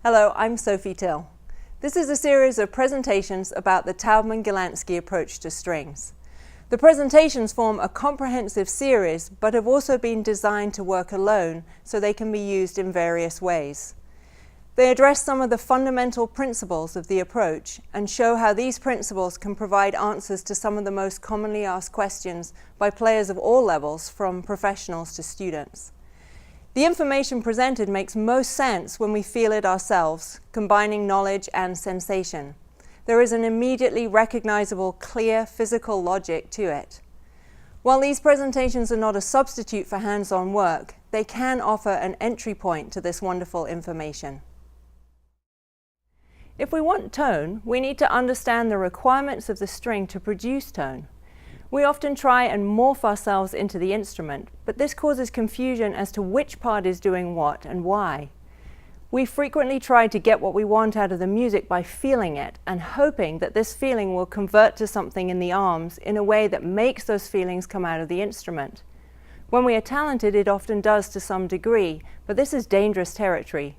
Hello, I'm Sophie Till. This is a series of presentations about the Taubman-Golandsky approach to strings. The presentations form a comprehensive series, but have also been designed to work alone, so they can be used in various ways. They address some of the fundamental principles of the approach and show how these principles can provide answers to some of the most commonly asked questions by players of all levels, from professionals to students. The information presented makes most sense when we feel it ourselves, combining knowledge and sensation. There is an immediately recognizable, clear physical logic to it. While these presentations are not a substitute for hands-on work, they can offer an entry point to this wonderful information. If we want tone, we need to understand the requirements of the string to produce tone. We often try and morph ourselves into the instrument, but this causes confusion as to which part is doing what and why. We frequently try to get what we want out of the music by feeling it and hoping that this feeling will convert to something in the arms in a way that makes those feelings come out of the instrument. When we are talented, it often does to some degree, but this is dangerous territory.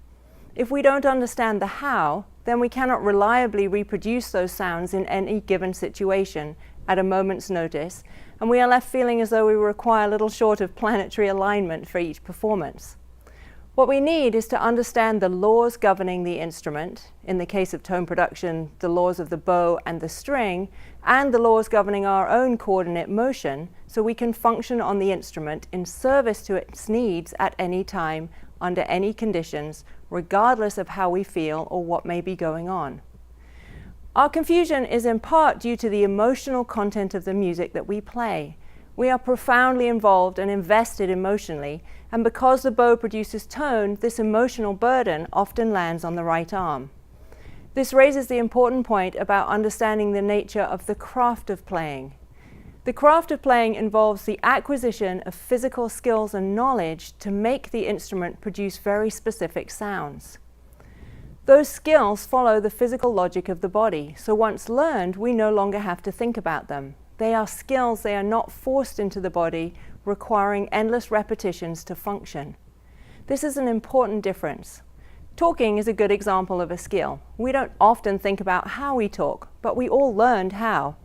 If we don't understand the how, then we cannot reliably reproduce those sounds in any given situation at a moment's notice, and we are left feeling as though we require little short of planetary alignment for each performance. What we need is to understand the laws governing the instrument, in the case of tone production, the laws of the bow and the string, and the laws governing our own coordinate motion, so we can function on the instrument in service to its needs at any time, under any conditions, regardless of how we feel or what may be going on. Our confusion is in part due to the emotional content of the music that we play. We are profoundly involved and invested emotionally, and because the bow produces tone, this emotional burden often lands on the right arm. This raises the important point about understanding the nature of the craft of playing. The craft of playing involves the acquisition of physical skills and knowledge to make the instrument produce very specific sounds. Those skills follow the physical logic of the body, so once learned, we no longer have to think about them. They are skills, they are not forced into the body, requiring endless repetitions to function. This is an important difference. Talking is a good example of a skill. We don't often think about how we talk, but we all learned how.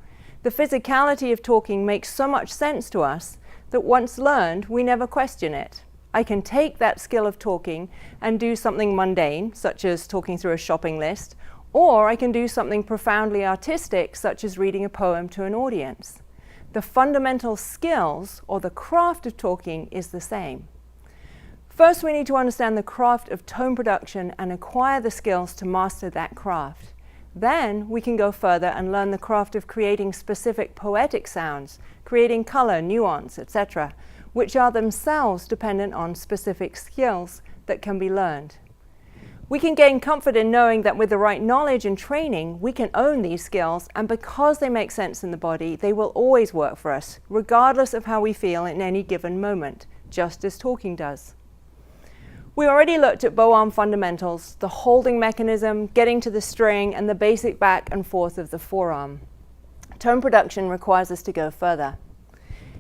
The physicality of talking makes so much sense to us that once learned, we never question it. I can take that skill of talking and do something mundane, such as talking through a shopping list, or I can do something profoundly artistic, such as reading a poem to an audience. The fundamental skills, or the craft of talking, is the same. First, we need to understand the craft of tone production and acquire the skills to master that craft. Then we can go further and learn the craft of creating specific poetic sounds, creating color, nuance, etc., which are themselves dependent on specific skills that can be learned. We can gain comfort in knowing that with the right knowledge and training, we can own these skills, and because they make sense in the body, they will always work for us, regardless of how we feel in any given moment, just as talking does. We already looked at bow arm fundamentals, the holding mechanism, getting to the string, and the basic back and forth of the forearm. Tone production requires us to go further.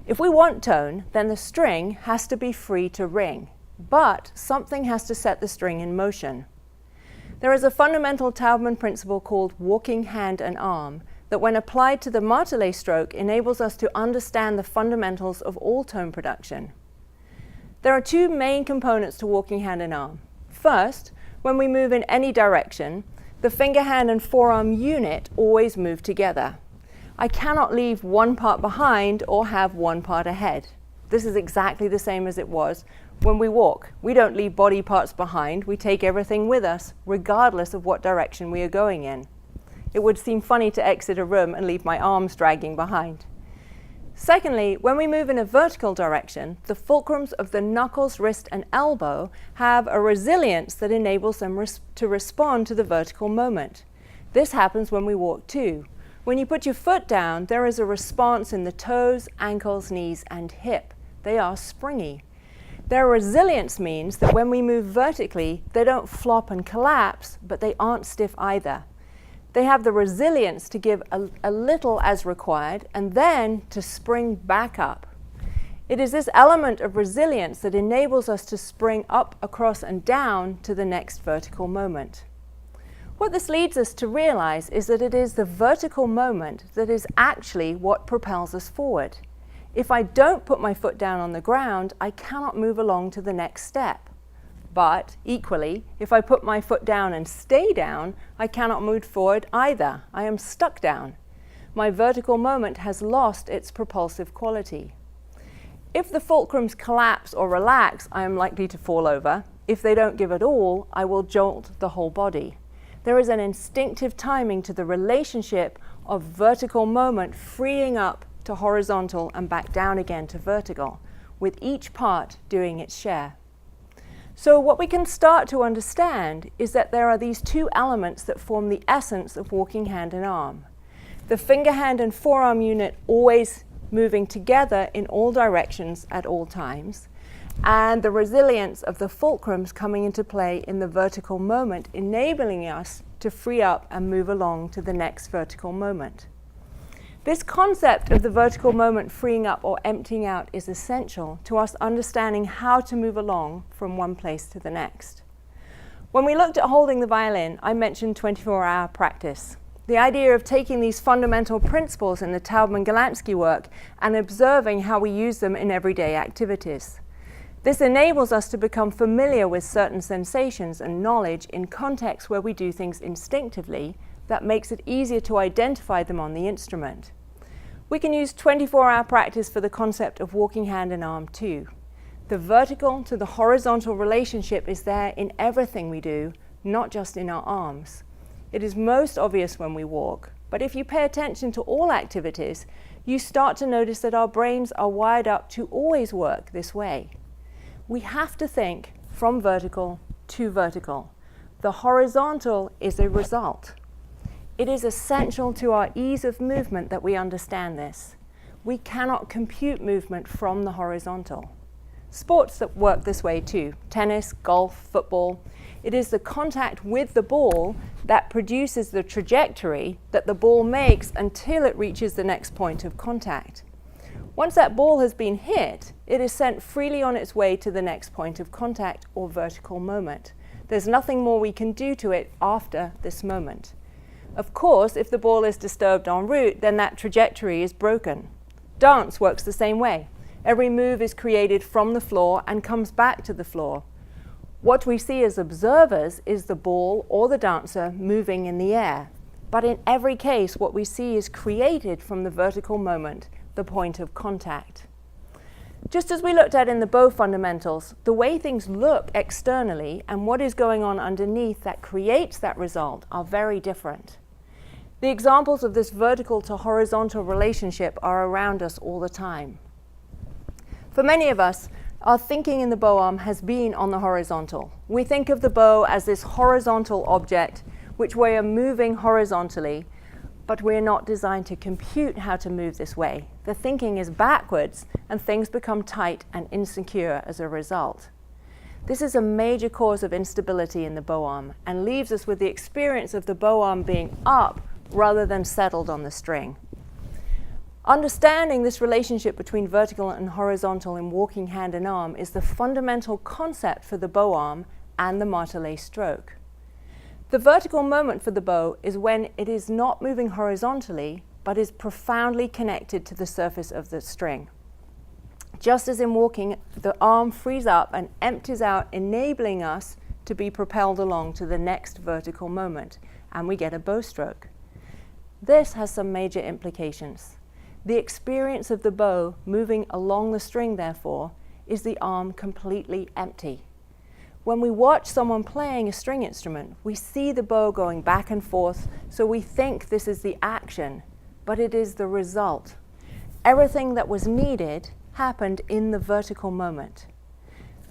If we want tone, then the string has to be free to ring, but something has to set the string in motion. There is a fundamental Taubman principle called walking hand and arm that, when applied to the Martelé stroke, enables us to understand the fundamentals of all tone production. There are two main components to walking hand and arm. First, when we move in any direction, the finger, hand, and forearm unit always move together. I cannot leave one part behind or have one part ahead. This is exactly the same as it was when we walk. We don't leave body parts behind, we take everything with us, regardless of what direction we are going in. It would seem funny to exit a room and leave my arms dragging behind. Secondly, when we move in a vertical direction, the fulcrums of the knuckles, wrist, and elbow have a resilience that enables them to respond to the vertical moment. This happens when we walk too. When you put your foot down, there is a response in the toes, ankles, knees, and hip. They are springy. Their resilience means that when we move vertically, they don't flop and collapse, but they aren't stiff either. They have the resilience to give a little as required and then to spring back up. It is this element of resilience that enables us to spring up, across, and down to the next vertical moment. What this leads us to realize is that it is the vertical moment that is actually what propels us forward. If I don't put my foot down on the ground, I cannot move along to the next step. But equally, if I put my foot down and stay down, I cannot move forward either. I am stuck down. My vertical moment has lost its propulsive quality. If the fulcrums collapse or relax, I am likely to fall over. If they don't give at all, I will jolt the whole body. There is an instinctive timing to the relationship of vertical moment freeing up to horizontal and back down again to vertical, with each part doing its share. So what we can start to understand is that there are these two elements that form the essence of walking hand in arm. The finger, hand, and forearm unit always moving together in all directions at all times, and the resilience of the fulcrums coming into play in the vertical moment, enabling us to free up and move along to the next vertical moment. This concept of the vertical moment freeing up or emptying out is essential to us understanding how to move along from one place to the next. When we looked at holding the violin, I mentioned 24-hour practice. The idea of taking these fundamental principles in the Taubman Golandsky work and observing how we use them in everyday activities. This enables us to become familiar with certain sensations and knowledge in contexts where we do things instinctively that makes it easier to identify them on the instrument. We can use 24-hour practice for the concept of walking hand in arm too. The vertical to the horizontal relationship is there in everything we do, not just in our arms. It is most obvious when we walk, but if you pay attention to all activities, you start to notice that our brains are wired up to always work this way. We have to think from vertical to vertical. The horizontal is a result. It is essential to our ease of movement that we understand this. We cannot compute movement from the horizontal. Sports that work this way too, tennis, golf, football. It is the contact with the ball that produces the trajectory that the ball makes until it reaches the next point of contact. Once that ball has been hit, it is sent freely on its way to the next point of contact or vertical moment. There's nothing more we can do to it after this moment. Of course, if the ball is disturbed en route, then that trajectory is broken. Dance works the same way. Every move is created from the floor and comes back to the floor. What we see as observers is the ball or the dancer moving in the air. But in every case, what we see is created from the vertical moment, the point of contact. Just as we looked at in the bow fundamentals, the way things look externally and what is going on underneath that creates that result are very different. The examples of this vertical to horizontal relationship are around us all the time. For many of us, our thinking in the bow arm has been on the horizontal. We think of the bow as this horizontal object which we are moving horizontally, but we are not designed to compute how to move this way. The thinking is backwards and things become tight and insecure as a result. This is a major cause of instability in the bow arm and leaves us with the experience of the bow arm being up rather than settled on the string. Understanding this relationship between vertical and horizontal in walking hand in arm is the fundamental concept for the bow arm and the Martelé stroke. The vertical moment for the bow is when it is not moving horizontally, but is profoundly connected to the surface of the string. Just as in walking, the arm frees up and empties out, enabling us to be propelled along to the next vertical moment, and we get a bow stroke. This has some major implications. The experience of the bow moving along the string, therefore, is the arm completely empty. When we watch someone playing a string instrument, we see the bow going back and forth, so we think this is the action, but it is the result. Everything that was needed happened in the vertical moment.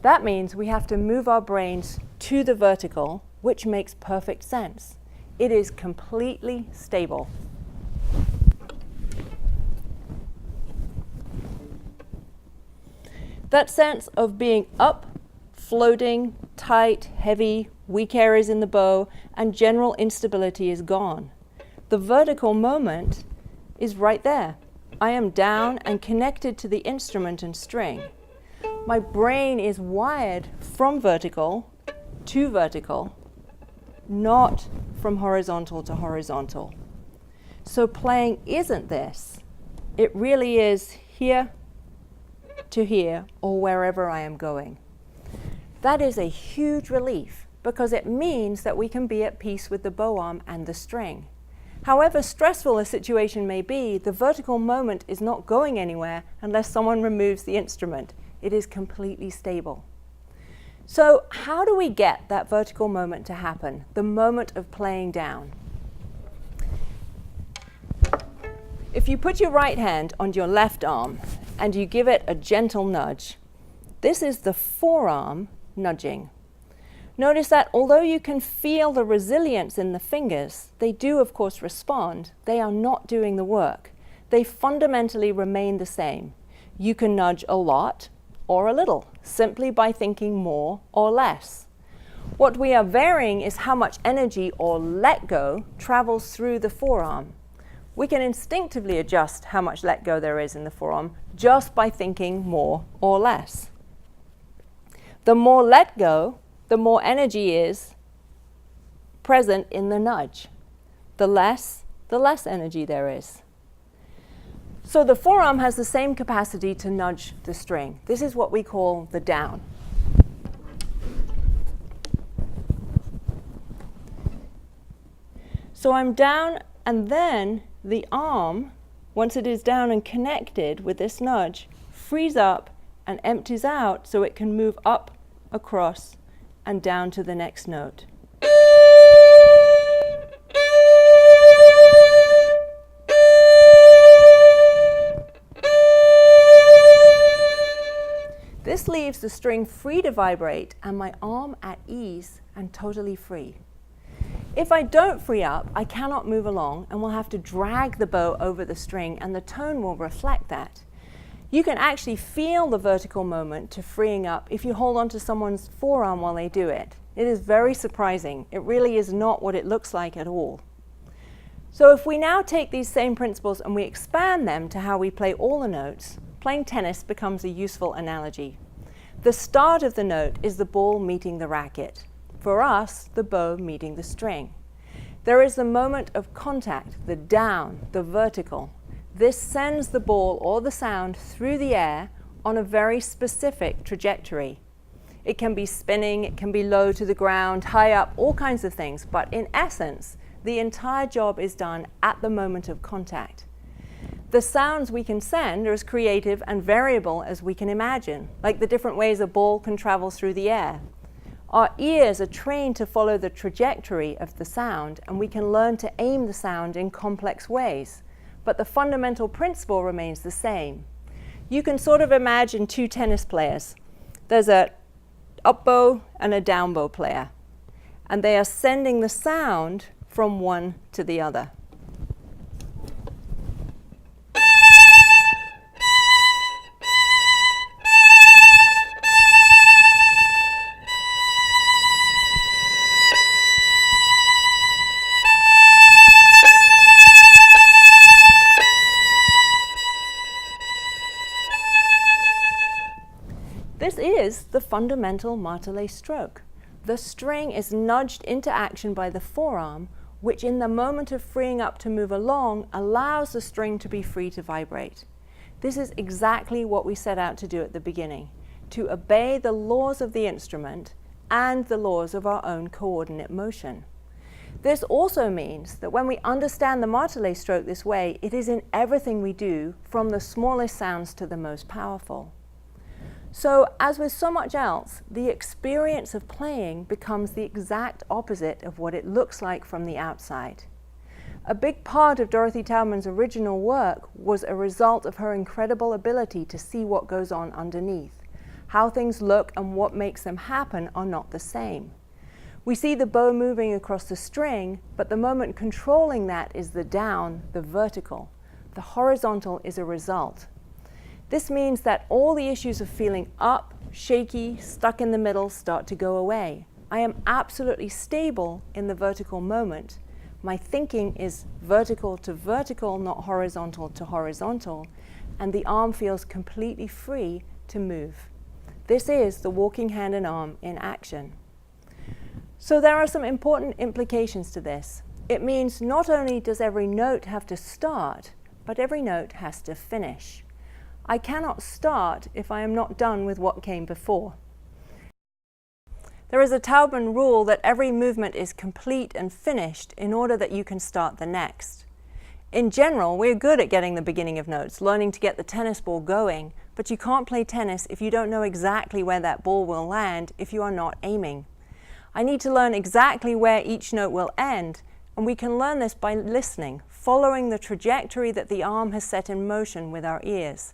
That means we have to move our brains to the vertical, which makes perfect sense. It is completely stable. That sense of being up, floating, tight, heavy, weak areas in the bow, and general instability is gone. The vertical moment is right there. I am down and connected to the instrument and string. My brain is wired from vertical to vertical, not from horizontal to horizontal. So playing isn't this. It really is here to here or wherever I am going. That is a huge relief because it means that we can be at peace with the bow arm and the string. However stressful a situation may be, the vertical moment is not going anywhere unless someone removes the instrument. It is completely stable. So how do we get that vertical moment to happen, the moment of playing down? If you put your right hand on your left arm and you give it a gentle nudge, this is the forearm nudging. Notice that although you can feel the resilience in the fingers, they do of course respond. They are not doing the work. They fundamentally remain the same. You can nudge a lot or a little, simply by thinking more or less. What we are varying is how much energy or let go travels through the forearm. We can instinctively adjust how much let go there is in the forearm just by thinking more or less. The more let go, the more energy is present in the nudge. The less energy there is. So the forearm has the same capacity to nudge the string. This is what we call the down. So I'm down, and then the arm, once it is down and connected with this nudge, frees up and empties out so it can move up, across, and down to the next note. This leaves the string free to vibrate and my arm at ease and totally free. If I don't free up, I cannot move along and will have to drag the bow over the string, and the tone will reflect that. You can actually feel the vertical moment to freeing up if you hold on to someone's forearm while they do it. It is very surprising. It really is not what it looks like at all. So if we now take these same principles and we expand them to how we play all the notes, playing tennis becomes a useful analogy. The start of the note is the ball meeting the racket. For us, the bow meeting the string. There is the moment of contact, the down, the vertical. This sends the ball or the sound through the air on a very specific trajectory. It can be spinning, it can be low to the ground, high up, all kinds of things. But in essence, the entire job is done at the moment of contact. The sounds we can send are as creative and variable as we can imagine, like the different ways a ball can travel through the air. Our ears are trained to follow the trajectory of the sound, and we can learn to aim the sound in complex ways. But the fundamental principle remains the same. You can sort of imagine two tennis players. There's an up bow and a down bow player, and they are sending the sound from one to the other. This is the fundamental Martelé stroke. The string is nudged into action by the forearm, which in the moment of freeing up to move along allows the string to be free to vibrate. This is exactly what we set out to do at the beginning, to obey the laws of the instrument and the laws of our own coordinate motion. This also means that when we understand the Martelé stroke this way, it is in everything we do, from the smallest sounds to the most powerful. So, as with so much else, the experience of playing becomes the exact opposite of what it looks like from the outside. A big part of Dorothy Taubman's original work was a result of her incredible ability to see what goes on underneath. How things look and what makes them happen are not the same. We see the bow moving across the string, but the moment controlling that is the down, the vertical. The horizontal is a result. This means that all the issues of feeling up, shaky, stuck in the middle start to go away. I am absolutely stable in the vertical moment. My thinking is vertical to vertical, not horizontal to horizontal, and the arm feels completely free to move. This is the walking hand and arm in action. So there are some important implications to this. It means not only does every note have to start, but every note has to finish. I cannot start if I am not done with what came before. There is a Taubman rule that every movement is complete and finished in order that you can start the next. In general, we're good at getting the beginning of notes, learning to get the tennis ball going, but you can't play tennis if you don't know exactly where that ball will land if you are not aiming. I need to learn exactly where each note will end, and we can learn this by listening, following the trajectory that the arm has set in motion with our ears.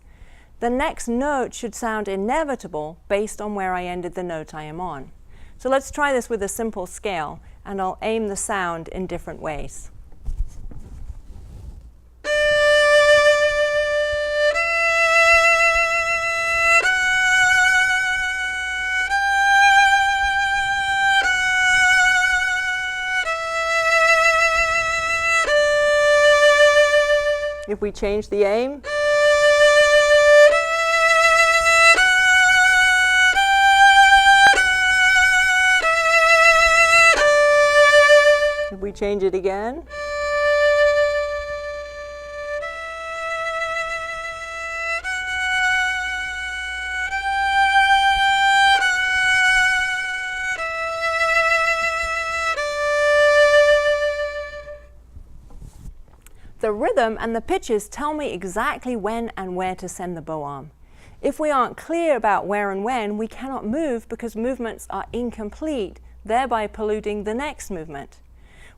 The next note should sound inevitable based on where I ended the note I am on. So let's try this with a simple scale, and I'll aim the sound in different ways. If we change the aim, if we change it again, the rhythm and the pitches tell me exactly when and where to send the bow arm. If we aren't clear about where and when, we cannot move because movements are incomplete, thereby polluting the next movement.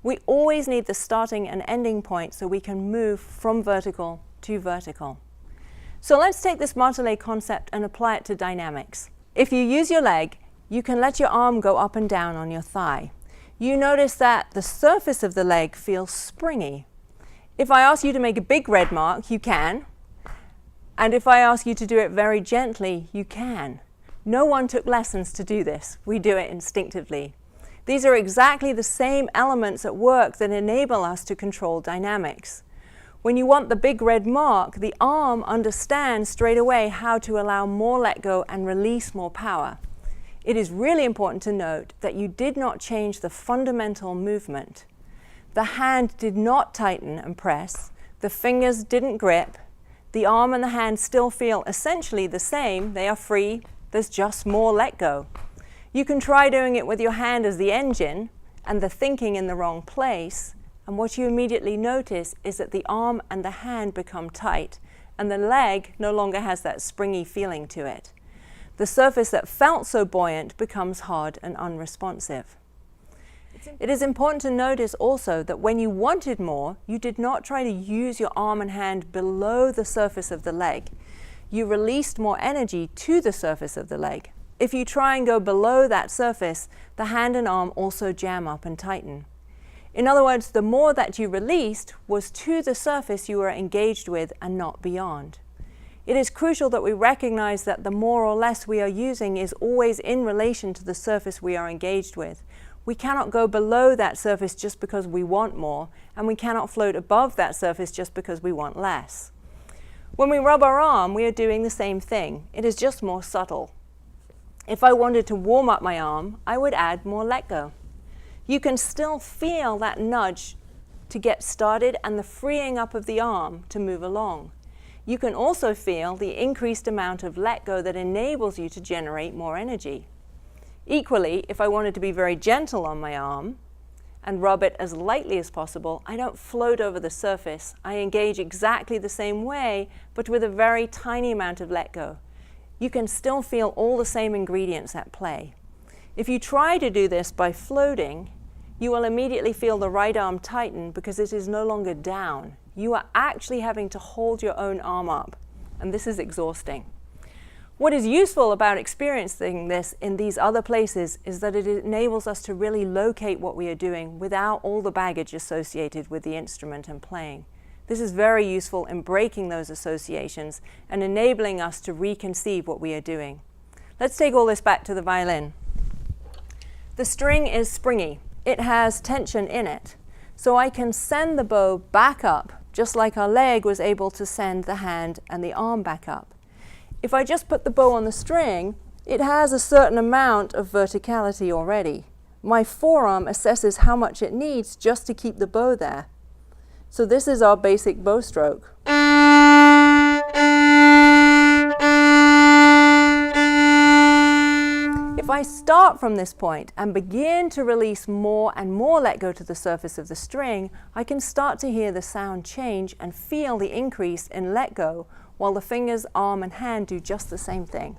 We always need the starting and ending point so we can move from vertical to vertical. So let's take this Martelé concept and apply it to dynamics. If you use your leg, you can let your arm go up and down on your thigh. You notice that the surface of the leg feels springy. If I ask you to make a big red mark, you can. And if I ask you to do it very gently, you can. No one took lessons to do this. We do it instinctively. These are exactly the same elements at work that enable us to control dynamics. When you want the big red mark, the arm understands straight away how to allow more let go and release more power. It is really important to note that you did not change the fundamental movement. The hand did not tighten and press, the fingers didn't grip, the arm and the hand still feel essentially the same, they are free, there's just more let go. You can try doing it with your hand as the engine and the thinking in the wrong place, and what you immediately notice is that the arm and the hand become tight, and the leg no longer has that springy feeling to it. The surface that felt so buoyant becomes hard and unresponsive. It is important to notice also that when you wanted more, you did not try to use your arm and hand below the surface of the leg. You released more energy to the surface of the leg. If you try and go below that surface, the hand and arm also jam up and tighten. In other words, the more that you released was to the surface you were engaged with and not beyond. It is crucial that we recognize that the more or less we are using is always in relation to the surface we are engaged with. We cannot go below that surface just because we want more, and we cannot float above that surface just because we want less. When we rub our arm, we are doing the same thing. It is just more subtle. If I wanted to warm up my arm, I would add more let go. You can still feel that nudge to get started and the freeing up of the arm to move along. You can also feel the increased amount of let go that enables you to generate more energy. Equally, if I wanted to be very gentle on my arm and rub it as lightly as possible, I don't float over the surface. I engage exactly the same way, but with a very tiny amount of let go. You can still feel all the same ingredients at play. If you try to do this by floating, you will immediately feel the right arm tighten because it is no longer down. You are actually having to hold your own arm up, and this is exhausting. What is useful about experiencing this in these other places is that it enables us to really locate what we are doing without all the baggage associated with the instrument and playing. This is very useful in breaking those associations and enabling us to reconceive what we are doing. Let's take all this back to the violin. The string is springy. It has tension in it. So I can send the bow back up, just like our leg was able to send the hand and the arm back up. If I just put the bow on the string, it has a certain amount of verticality already. my forearm assesses how much it needs just to keep the bow there. So this is our basic bow stroke. If I start from this point and begin to release more and more let go to the surface of the string, I can start to hear the sound change and feel the increase in let go, while the fingers, arm and hand do just the same thing.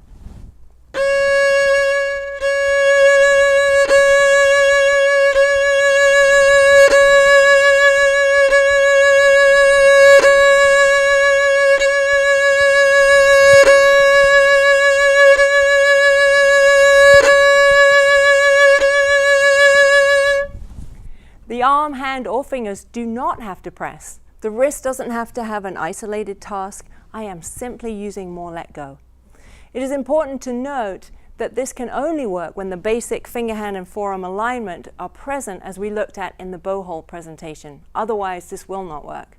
The arm, hand or fingers do not have to press. The wrist doesn't have to have an isolated task. I am simply using more let go. It is important to note that this can only work when the basic finger, hand and forearm alignment are present, as we looked at in the bow hole presentation. Otherwise, this will not work.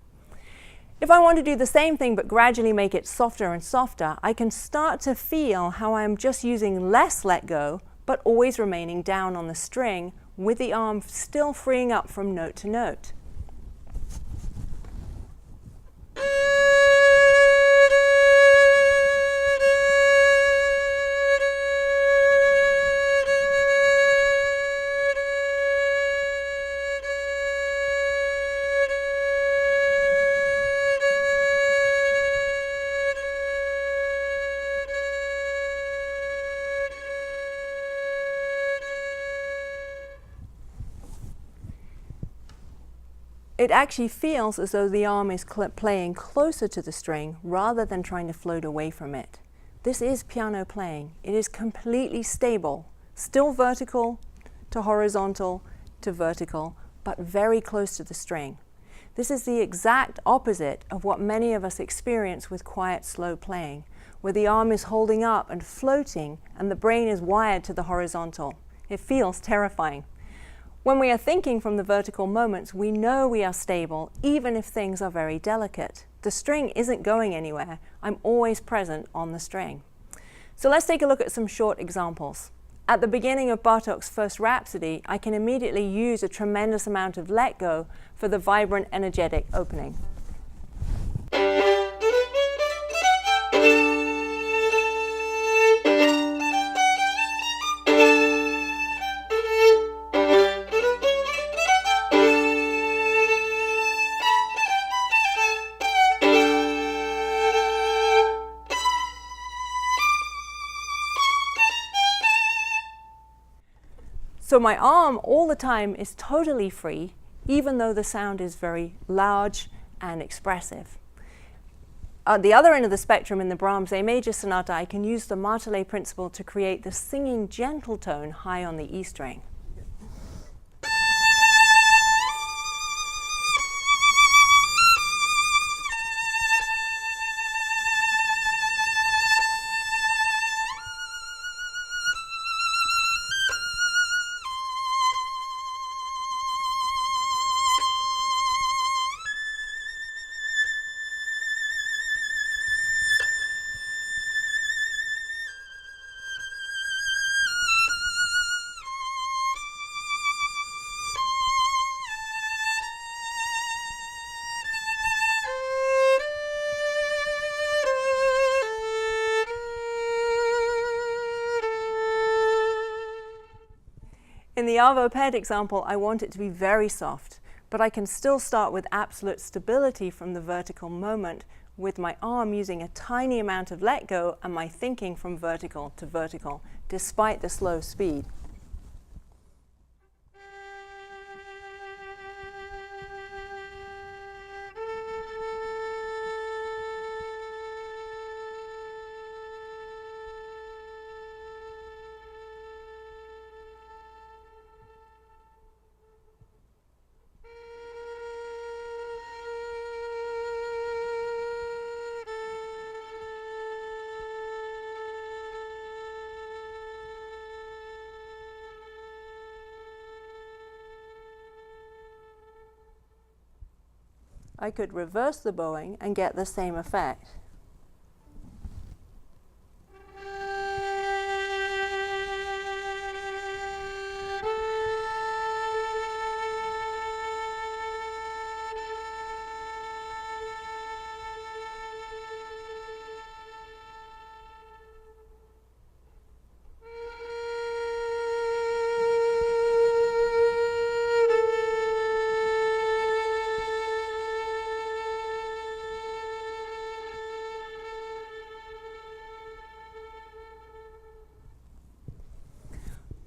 If I want to do the same thing but gradually make it softer and softer, I can start to feel how I am just using less let go, but always remaining down on the string, with the arm still freeing up from note to note. It actually feels as though the arm is playing closer to the string rather than trying to float away from it. This is piano playing. It is completely stable, still vertical to horizontal to vertical, but very close to the string. This is the exact opposite of what many of us experience with quiet, slow playing, where the arm is holding up and floating and the brain is wired to the horizontal. It feels terrifying. When we are thinking from the vertical moments, we know we are stable, even if things are very delicate. The string isn't going anywhere. I'm always present on the string. So let's take a look at some short examples. At the beginning of Bartók's first Rhapsody, I can immediately use a tremendous amount of let go for the vibrant, energetic opening. So my arm all the time is totally free, even though the sound is very large and expressive. At the other end of the spectrum, in the Brahms A major sonata, I can use the Martelé principle to create the singing gentle tone high on the E string. In the Arvo Pärt example, I want it to be very soft, but I can still start with absolute stability from the vertical moment, with my arm using a tiny amount of let go and my thinking from vertical to vertical, despite the slow speed. I could reverse the bowing and get the same effect.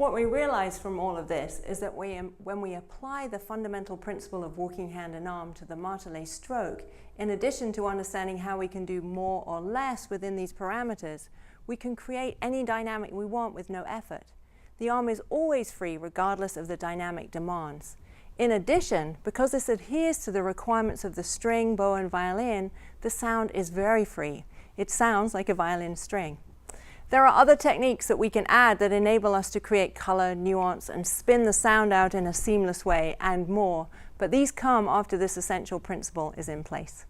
What we realize from all of this is that when we apply the fundamental principle of walking hand in arm to the Martelé stroke, in addition to understanding how we can do more or less within these parameters, we can create any dynamic we want with no effort. The arm is always free regardless of the dynamic demands. In addition, because this adheres to the requirements of the string, bow, and violin, the sound is very free. It sounds like a violin string. There are other techniques that we can add that enable us to create color, nuance, and spin the sound out in a seamless way, and more, but these come after this essential principle is in place.